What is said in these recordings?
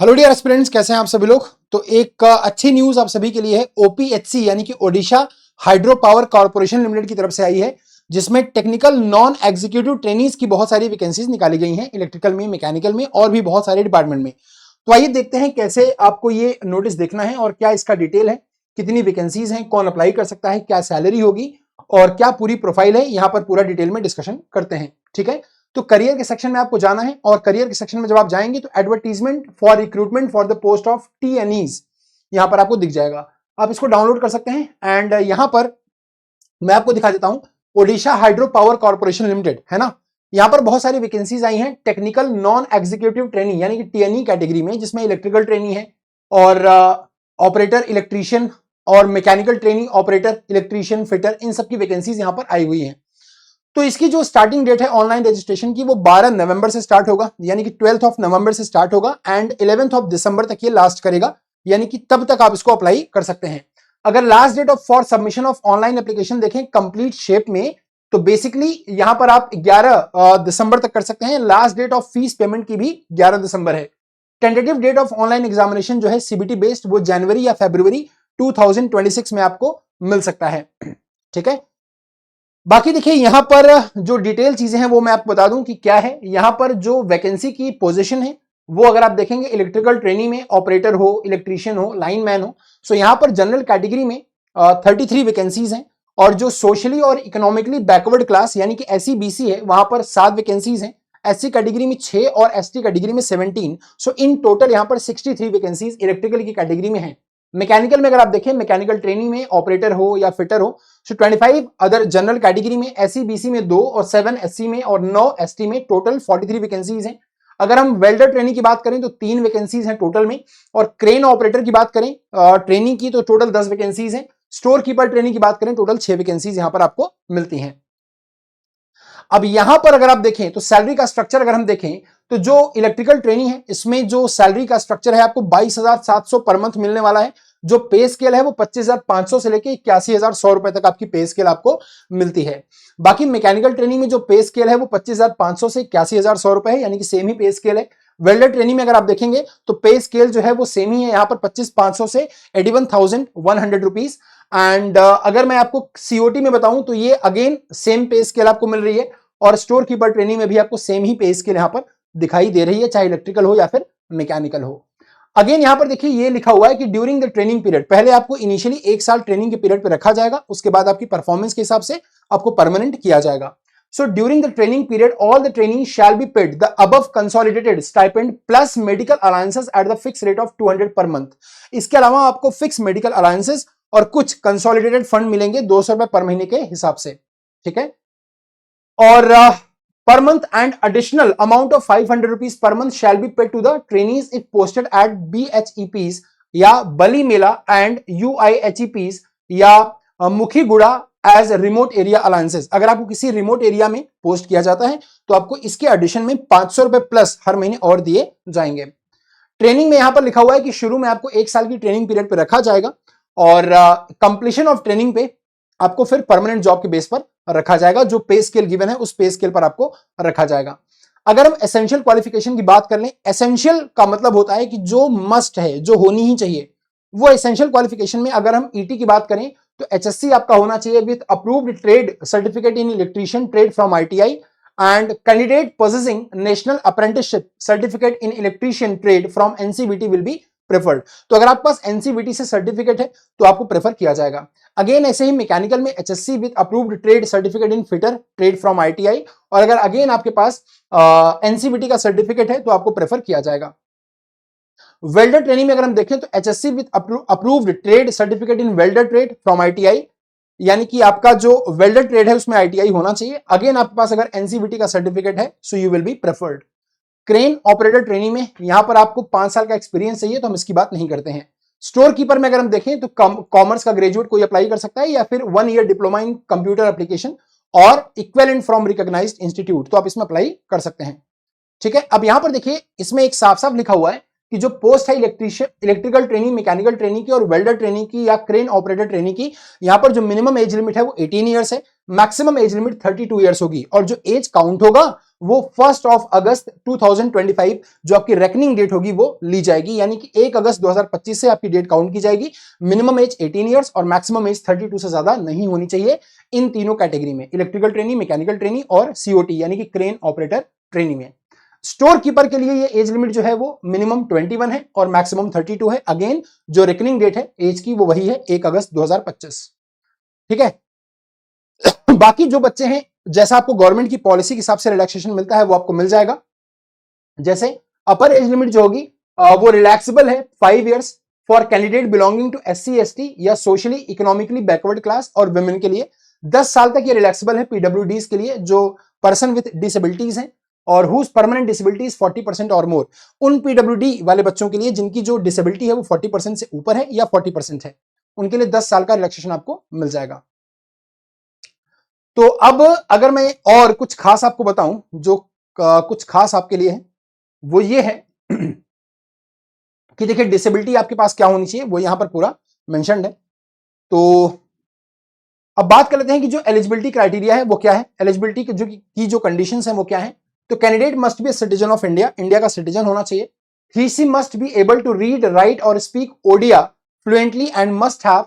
Hello dear aspirants, कैसे हैं आप सभी लोग। तो एक अच्छी न्यूज आप सभी के लिए है। ओपीएचसी यानी कि Odisha hydro power corporation limited की तरफ से आई है, जिसमें टेक्निकल नॉन एग्जीक्यूटिव ट्रेनीज की बहुत सारी वैकेंसीज निकाली गई हैं, इलेक्ट्रिकल में, मैकेनिकल में और भी बहुत सारे डिपार्टमेंट में। तो आइए देखते हैं कैसे आपको ये नोटिस देखना है और क्या इसका डिटेल है, कितनी वैकेंसीज हैं, कौन अप्लाई कर सकता है, क्या सैलरी होगी और क्या पूरी प्रोफाइल है। यहां पर पूरा डिटेल में डिस्कशन करते हैं, ठीक है। तो करियर के सेक्शन में आपको जाना है और करियर के सेक्शन में जब आप जाएंगे तो advertisement for recruitment for the post of TNEs यहां पर आपको दिख जाएगा। आप इसको डाउनलोड कर सकते हैं एंड यहां पर मैं आपको दिखा देता हूं। Odisha hydro power corporation limited है ना, यहां पर बहुत सारी वैकेंसीज आई हैं टेक्निकल नॉन एग्जीक्यूटिव ट्रेनिंग यानी कि टीएनई कैटेगरी में, जिसमें इलेक्ट्रिकल ट्रेनिंग है और ऑपरेटर इलेक्ट्रीशियन और mechanical training operator electrician fitter, इन सब की वैकेंसीज यहां पर आई हुई हैं। तो इसकी जो स्टार्टिंग डेट है ऑनलाइन रजिस्ट्रेशन की वो 12 नवंबर से स्टार्ट होगा, यानी कि 12th ऑफ नवंबर से स्टार्ट होगा एंड 11th ऑफ दिसंबर तक ये लास्ट करेगा, यानी कि तब तक आप इसको अप्लाई कर सकते हैं। अगर last date of for submission of online application देखें कंप्लीट शेप में, तो बेसिकली यहां पर आप 11 दिसंबर तक कर सकते हैं। Last date of fees payment की भी 11 दिसंबर है। Tentative date of online examination जो है सीबीटी बेस्ड, वो जनवरी या फरवरी 2026 में आपको मिल सकता है, ठीक है। बाकी देखिए यहां पर जो डिटेल चीजें हैं वो मैं आपको बता दूं कि क्या है। यहां पर जो वैकेंसी की पोजीशन है वो अगर आप देखेंगे इलेक्ट्रिकल ट्रेनिंग में ऑपरेटर हो, इलेक्ट्रीशियन हो, लाइनमैन हो, सो यहां पर जनरल कैटेगरी में 33 वैकेंसीज हैं और जो सोशली और इकोनॉमिकली बैकवर्ड क्लास यानी कि एससी बीसी है वहां पर 7 वैकेंसीज हैं। एससी कैटेगरी में 6 और एसटी कैटेगरी में 17, सो इन टोटल यहां पर 63 वैकेंसीज इलेक्ट्रिकल की कैटेगरी में है। मैकेनिकल में अगर आप देखें मैकेनिकल ट्रेनिंग में ऑपरेटर हो या फिटर हो, सो 25 अदर जनरल कैटेगरी में, एससी बीसी में 2 और 7 एससी में और 9 एसटी में, टोटल 43 वैकेंसीज हैं। अगर हम वेल्डर ट्रेनिंग की बात करें तो 3 वैकेंसीज हैं टोटल में, और क्रेन ऑपरेटर की बात करें ट्रेनिंग की तो टोटल 10 वैकेंसीज हैं। स्टोर कीपर ट्रेनिंग की बात करें टोटल 6 वैकेंसीज यहां पर आपको मिलती हैं। अब यहां पर अगर आप देखें तो सैलरी का स्ट्रक्चर अगर हम देखें तो जो इलेक्ट्रिकल ट्रेनिंग है इसमें जो सैलरी का स्ट्रक्चर है आपको 22,700 पर मंथ मिलने वाला है। जो पे स्केल है वो 25,500 से लेके 81,100 रुपए तक आपकी पे स्केल आपको मिलती है। बाकी मैकेनिकल ट्रेनिंग में जो पे स्केल है वो 25,500 से 81,100 रुपए है, यानी कि सेम ही पे स्केल है। वेल्डर ट्रेनिंग में अगर आप देखेंगे तो पे स्केल जो है वो सेम ही है, यहां पर 25,500 से 81,100 रुपीज। एंड अगर मैं आपको सीओटी में बताऊं तो ये अगेन सेम पे स्केल आपको मिल रही है, और स्टोर कीपर ट्रेनिंग में भी आपको सेम ही पे स्केल यहां पर दिखाई दे रही है, चाहे इलेक्ट्रिकल हो या फिर मैकेनिकल हो। अगेन यहां पर देखिए ये लिखा हुआ है कि ड्यूरिंग द ट्रेनिंग पीरियड, पहले आपको इनिशियली 1 साल ट्रेनिंग के पीरियड पे रखा जाएगा, उसके बाद आपकी परफॉर्मेंस के हिसाब से आपको परमानेंट किया जाएगा। So during the training period all the training shall be paid the above consolidated stipend plus medical alliances at the fix rate of 200 per month. इसके अलावा आपको फिक्स मेडिकल अलायंसेस और कुछ कंसोलिडेटेड फंड मिलेंगे 200 रुपए पर महीने के हिसाब से, ठीक है। और per month and additional amount of 500 rupees per month shall be paid to the trainees if posted at BHEPs या बली मेला and UIHEPs या मुखीगुड़ा एज रिमोट एरिया अलायंसेस। अगर आपको किसी रिमोट एरिया में पोस्ट किया जाता है तो आपको इसके एडिशन में 500 रुपए प्लस हर महीने और दिए जाएंगे। ट्रेनिंग में यहां पर लिखा हुआ है कि शुरू में आपको 1 साल की ट्रेनिंग पीरियड पे रखा जाएगा और कंप्लीशन ऑफ ट्रेनिंग पे आपको फिर परमानेंट जॉब के बेस पर रखा जाएगा। जो पे स्केल गिवन है उस पे स्केल पर आपको रखा जाएगा। अगर हम एसेंशियल क्वालिफिकेशन की बात कर लें, एसेंशियल का मतलब होता है कि जो मस्ट है, जो होनी ही चाहिए, वो एसेंशियल क्वालिफिकेशन में अगर हम ईटी की बात करें तो एचएससी आपका होना चाहिए with approved trade certificate in electrician trade from ITI and candidate possessing national apprenticeship certificate in electrician trade from NCVT will be preferred. तो अगर आपके पास एनसीवीटी से सर्टिफिकेट है तो आपको प्रेफर किया जाएगा। अगेन ऐसे ही मैकेनिकल में HSC with approved trade certificate in fitter trade from ITI, और अगर अगेन आपके पास एनसीवीटी का सर्टिफिकेट है तो आपको प्रेफर किया जाएगा। वेल्डर ट्रेनिंग में अगर हम देखें तो HSC with approved trade certificate in welder trade from ITI, यानी कि आपका जो वेल्डर ट्रेड है उसमें आईटीआई होना चाहिए। अगेन आपके पास अगर एनसीवीटी का सर्टिफिकेट है so you will be preferred. Crane operator training में यहां पर आपको 5 साल का एक्सपीरियंस चाहिए तो हम इसकी बात नहीं करते हैं। स्टोर कीपर में अगर हम देखें तो कॉमर्स का ग्रेजुएट कोई अप्लाई कर सकता है या फिर 1 year diploma in computer application और इक्विवेलेंट फ्रॉम रिकॉग्नाइज्ड इंस्टीट्यूट, तो आप इसमें अप्लाई कर सकते हैं, ठीक है। अब यहां पर देखिए इसमें एक साफ साफ लिखा हुआ है कि जो पोस्ट है इलेक्ट्रिकल ट्रेनिंग, मैकेनिकल ट्रेनिंग की और वेल्डर ट्रेनिंग की या क्रेन ऑपरेटर ट्रेनिंग की, यहां पर जो मिनिमम एज लिमिट है वो 18 ईयर्स है, मैक्सिमम एज लिमिट 32 ईयर्स होगी और जो एज काउंट होगा वो 1 अगस्त 2025 जो आपकी रेकनिंग डेट होगी वो ली जाएगी, यानी कि 1 अगस्त 2025 से आपकी डेट काउंट की जाएगी। मिनिमम एज 18 ईयर्स और मैक्सिमम एज 32 से ज्यादा नहीं होनी चाहिए इन तीनों कैटेगरी में, इलेक्ट्रिकल ट्रेनी, मैकेनिकल ट्रेनी और सीओटी यानी कि क्रेन ऑपरेटर ट्रेनी में। स्टोर कीपर के लिए ये एज लिमिट जो है वो मिनिमम 21 है और मैक्सिमम 32 है। अगेन जो रेकनिंग डेट है एज की वो वही है 1 अगस्त 2025। ठीक है, बाकी जो बच्चे हैं जैसा आपको गवर्नमेंट की पॉलिसी के हिसाब से रिलैक्सेशन मिलता है वो आपको मिल जाएगा। जैसे अपर एज लिमिट जो होगी वो रिलैक्सेबल है 5 years for candidate belonging to SC ST या सोशली इकोनॉमिकली बैकवर्ड क्लास और वुमेन के लिए 10 साल तक ये रिलैक्सेबल है पीडब्ल्यूडीज के लिए जो पर्सन विद डिसेबिलिटीज हैं और हुज परमानेंट डिसेबिलिटी इज 40% और मोर। उन पीडब्ल्यूडी वाले बच्चों के लिए जिनकी जो डिसेबिलिटी है वो 40% से ऊपर है या 40% है, उनके लिए 10 साल का रिलैक्सेशन आपको मिल जाएगा। तो अब अगर मैं और कुछ खास आपको बताऊं जो कुछ खास आपके लिए है वो ये है कि देखिए डिसेबिलिटी आपके पास क्या होनी चाहिए वो यहां पर पूरा मेंशन्ड है। तो अब बात कर लेते हैं कि जो एलिजिबिलिटी क्राइटेरिया है वो क्या है, एलिजिबिलिटी की जो कंडीशंस हैं वो क्या है। तो candidate must be citizen of India, India का सिटीजन होना चाहिए। He must be able to read write और speak Odia fluently and must have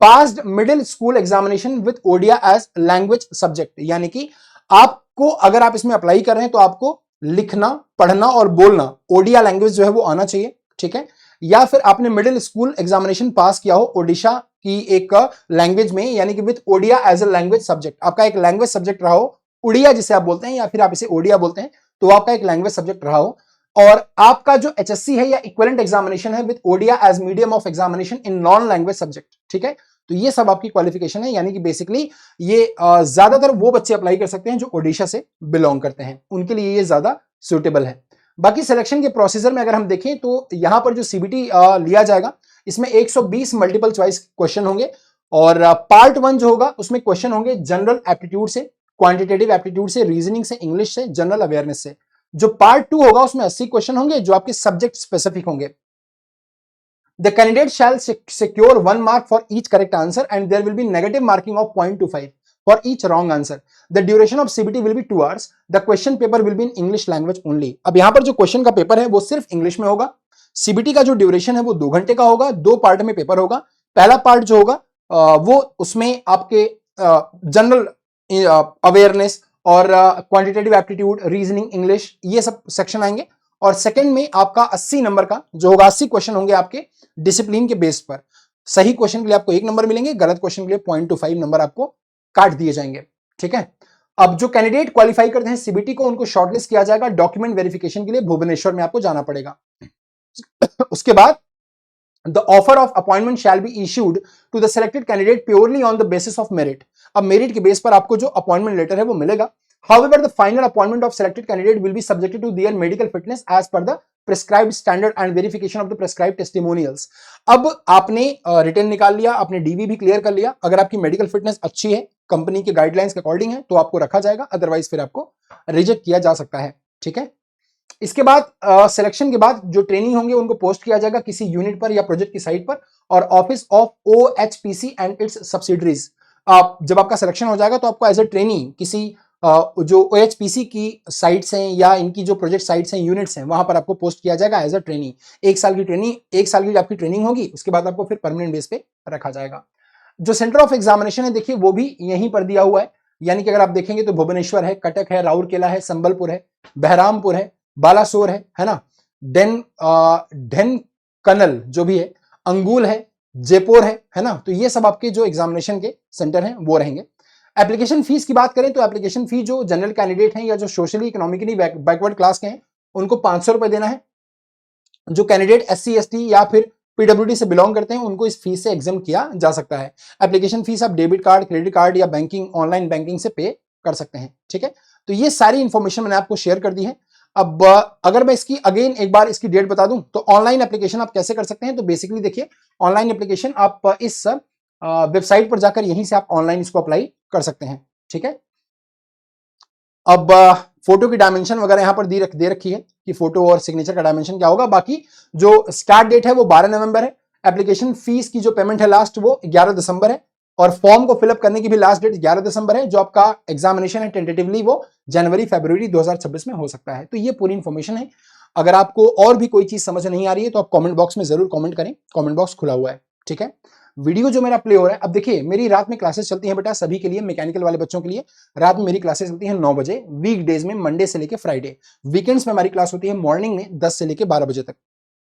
passed middle school examination with Odia as language subject, यानी कि आपको अगर आप इसमें अप्लाई कर रहे हैं तो आपको लिखना पढ़ना और बोलना ओडिया लैंग्वेज जो है वो आना चाहिए। ठीक है, या फिर आपने मिडिल स्कूल एग्जामिनेशन पास किया हो ओडिशा की एक लैंग्वेज में, यानी कि with Odia as a language subject, आपका एक लैंग्वेज सब्जेक्ट रहा हो, उड़िया जिसे आप बोलते हैं या फिर आप इसे ओडिया बोलते हैं, तो आपका एक लैंग्वेज सब्जेक्ट रहा हो और आपका जो एचएससी है या इक्विवेलेंट एग्जामिनेशन है with Odia as medium of examination in non language subject. ठीक है, तो ये सब आपकी क्वालिफिकेशन है, यानी कि बेसिकली ये ज्यादातर वो बच्चे अप्लाई कर सकते हैं जो ओडिशा से बिलोंग करते हैं, उनके लिए ये ज्यादा सुटेबल है। बाकी सिलेक्शन के प्रोसीजर में अगर हम देखें तो यहां पर जो सीबीटी लिया जाएगा इसमें 120 मल्टीपल चॉइस क्वेश्चन होंगे और पार्ट 1 जो होगा उसमें क्वेश्चन होंगे जनरल एप्टीट्यूड से, क्वांटिटेटिव एप्टीट्यूड से, रीजनिंग से, इंग्लिश से, जनरल अवेयरनेस से। जो पार्ट 2 होगा उसमें 80 क्वेश्चन होंगे जो आपके सब्जेक्ट स्पेसिफिक होंगे। The candidate shall secure 1 mark for each correct answer and there will be negative marking of 0.25 for each wrong answer. The duration of CBT will be 2 hours. The question paper will be in English language only. अब यहां पर जो question का paper है वो सिर्फ English में होगा। सीबीटी का जो ड्यूरेशन है वो 2 घंटे का होगा, 2 पार्ट में पेपर होगा। पहला पार्ट जो होगा वो उसमें आपके जनरल अवेयरनेस और क्वांटिटेटिव एप्टीट्यूड, रीजनिंग, इंग्लिश ये सब सेक्शन आएंगे और सेकंड में आपका 80 नंबर का जो होगा 80 क्वेश्चन होंगे आपके डिसिप्लिन के बेस पर। सही क्वेश्चन के लिए आपको 1 नंबर मिलेंगे, गलत क्वेश्चन के लिए 0.25 नंबर आपको काट दिए जाएंगे। ठीक है, अब जो कैंडिडेट क्वालिफाई करते हैं सीबीटी को उनको शॉर्टलिस्ट किया जाएगा डॉक्यूमेंट वेरिफिकेशन के लिए, भुवनेश्वर में आपको जाना पड़ेगा। उसके बाद the offer of appointment shall be issued to the selected candidate purely on the basis of merit. अब मेरिट के बेस पर आपको जो अपॉइंटमेंट लेटर है वो मिलेगा। However, the final appointment of selected candidate will be subjected to their medical fitness as per the prescribed standard and verification of the prescribed testimonials. अब आपने रिटर्न निकाल लिया, आपने डीवी भी क्लियर कर लिया, अगर आपकी मेडिकल फिटनेस अच्छी है, कंपनी के गाइडलाइंस के अकॉर्डिंग है तो आपको रखा जाएगा, अदरवाइज फिर आपको रिजेक्ट किया जा सकता है। ठीक है, इसके बाद सिलेक्शन के बाद जो ट्रेनिंग होंगे उनको पोस्ट किया जाएगा किसी यूनिट पर या प्रोजेक्ट की साइट पर और office of OHPC and its subsidiaries. जब आपका सिलेक्शन हो जाएगा तो आपको एज ए ट्रेनिंग किसी जो ओएचपीसी की साइट्स हैं या इनकी जो प्रोजेक्ट साइट्स हैं, यूनिट्स हैं, वहां पर आपको पोस्ट किया जाएगा एज अ ट्रेनिंग। 1 साल की ट्रेनिंग, 1 साल की आपकी ट्रेनिंग होगी, उसके बाद आपको फिर परमानेंट बेस पे रखा जाएगा। जो सेंटर ऑफ एग्जामिनेशन है देखिए वो भी यहीं पर दिया हुआ है, यानी कि अगर आप देखेंगे तो भुवनेश्वर है, कटक है, राउरकेला है, संबलपुर है, बहरामपुर है, बालासोर है ना, ढेनकनल जो भी है, अंगुल है, जयपुर है ना, तो ये सब आपके जो एग्जामिनेशन के सेंटर हैं वो रहेंगे। एप्लीकेशन फीस की बात करें तो एप्लीकेशन फी जो जनरल कैंडिडेट हैं या जो सोशली इकोनॉमिकली बैकवर्ड क्लास के हैं उनको 500 रुपए देना है। जो कैंडिडेट एससी एसटी या फिर पीडब्ल्यूडी से बिलोंग करते हैं उनको इस फीस से एग्जाम किया जा सकता है। एप्लीकेशन फीस आप डेबिट कार्ड, क्रेडिट कार्ड या बैंकिंग, ऑनलाइन बैंकिंग से पे कर सकते हैं। ठीक है, तो ये सारी इंफॉर्मेशन मैंने आपको शेयर कर दी है। अब अगर मैं इसकी अगेन एक बार इसकी डेट बता दूं तो ऑनलाइन एप्लीकेशन आप कैसे कर सकते हैं, तो बेसिकली देखिए ऑनलाइन एप्लीकेशन आप इस वेबसाइट पर जाकर यहीं से आप ऑनलाइन इसको अप्लाई कर सकते हैं। ठीक है, अब फोटो की डायमेंशन वगैरह यहां पर दे रखी है कि फोटो और सिग्नेचर का डायमेंशन क्या होगा। बाकी जो स्टार्ट डेट है वो 12 नवंबर है। एप्लीकेशन फीस की जो पेमेंट है लास्ट वो 11 दिसंबर है और फॉर्म को फिलअप करने की भी लास्ट डेट 11 दिसंबर है। जो आपका एग्जामिनेशन है टेंटेटिवली वो जनवरी फरवरी 2026 में हो सकता है। तो ये पूरी इंफॉर्मेशन है। अगर आपको और भी कोई चीज समझ नहीं आ रही है तो आप कमेंट बॉक्स में जरूर कमेंट करें, कमेंट बॉक्स खुला हुआ है, ठीक है। वीडियो जो मेरा प्ले हो रहा है, अब देखिए मेरी रात में क्लासेस चलती हैं बेटा सभी के लिए, मैकेनिकल वाले बच्चों के लिए रात में मेरी क्लासेस चलती हैं 9 बजे, वीक डेज में मंडे से लेकर फ्राइडे। वीकेंड्स में हमारी क्लास होती है मॉर्निंग में 10 से लेकर 12 बजे तक,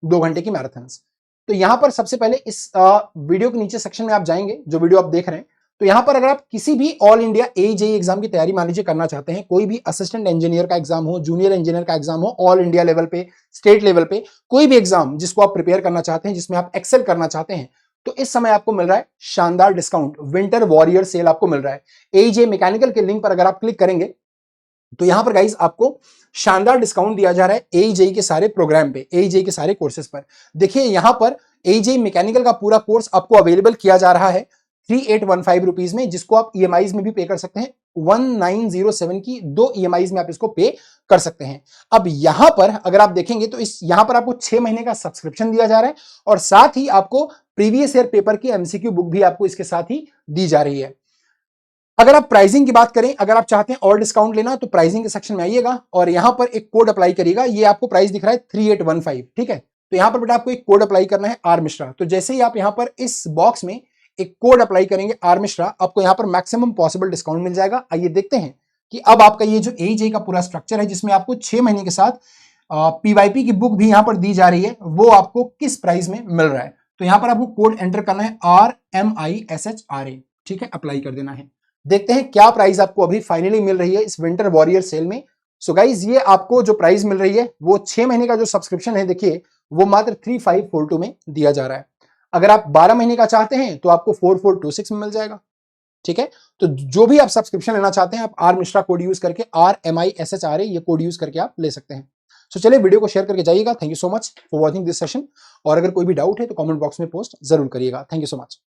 2 घंटे की मैराथन्स। तो यहां पर सबसे पहले इस वीडियो के नीचे सेक्शन में आप जाएंगे, जो वीडियो आप देख रहे हैं, तो यहां पर अगर आप किसी भी ऑल इंडिया AJE एग्जाम की तैयारी मान लीजिए करना चाहते हैं, कोई भी असिस्टेंट इंजीनियर का एग्जाम हो, जूनियर इंजीनियर का एग्जाम हो, ऑल इंडिया लेवल पे, स्टेट लेवल पे, कोई भी एग्जाम जिसको आप प्रिपेयर करना चाहते हैं, जिसमें आप एक्सेल करना चाहते हैं, तो इस समय आपको मिल रहा है शानदार डिस्काउंट, विंटर वॉरियर सेल आपको मिल रहा है। AJE मैकेनिकल के लिंक पर अगर आप क्लिक करेंगे तो यहां पर गाइस आपको शानदार डिस्काउंट दिया जा रहा है AJE के सारे प्रोग्राम पे, AJE के सारे कोर्सेज पर। देखिए यहां पर AJE मैकेनिकल का पूरा कोर्स आपको अवेलेबल किया जा रहा है 3815 रुपीज में, जिसको आप EMIs में भी पे कर सकते हैं। 1907 की 2 EMIs में आप इसको पे कर सकते हैं। अब यहां पर अगर आप देखेंगे तो इस यहां पर आपको 6 महीने का सब्सक्रिप्शन दिया जा रहा है और साथ ही आपको प्रीवियस ईयर पेपर की MCQ बुक भी आपको इसके साथ ही दी जा रही है। अगर आप प्राइसिंग की बात करें, अगर आप चाहते हैं और डिस्काउंट लेना तो प्राइसिंग के सेक्शन में आइएगा और यहां पर एक कोड अप्लाई करिएगा। ये आपको प्राइस दिख रहा है 3815, ठीक है। तो यहां पर बेटा आपको एक कोड अप्लाई करना है आर मिश्रा। तो जैसे ही आप यहां पर इस बॉक्स में एक कोड अप्लाई करेंगे आर मिश्रा, आपको यहां पर मैक्सिमम पॉसिबल डिस्काउंट मिल जाएगा। आइए देखते हैं कि अब आपका ये जो AJE का पूरा स्ट्रक्चर है, जिसमें आपको 6 महीने के साथ PYP की बुक भी यहां पर दी जा रही है, वो आपको किस प्राइस में मिल रहा है। तो यहां पर आपको कोड एंटर करना है RMISHRA, ठीक है, अप्लाई कर देना है। देखते हैं क्या प्राइस आपको अभी फाइनली मिल रही है इस विंटर वॉरियर सेल में। सो गाइज ये आपको जो प्राइस मिल रही है वो 6 महीने का जो सब्सक्रिप्शन है, देखिए वो मात्र 3542 में दिया जा रहा है। अगर आप 12 महीने का चाहते हैं तो आपको 4426 में मिल जाएगा, ठीक है। तो जो भी आप सब्सक्रिप्शन लेना चाहते हैं, आप आर मिश्रा कोड यूज करके RMISHRA ये कोड यूज करके आप ले सकते हैं। सो चलिए वीडियो को शेयर करके जाइएगा। Thank you so much for watching this session. और अगर कोई भी डाउट है तो कमेंट बॉक्स में पोस्ट जरूर करिएगा। Thank you so much.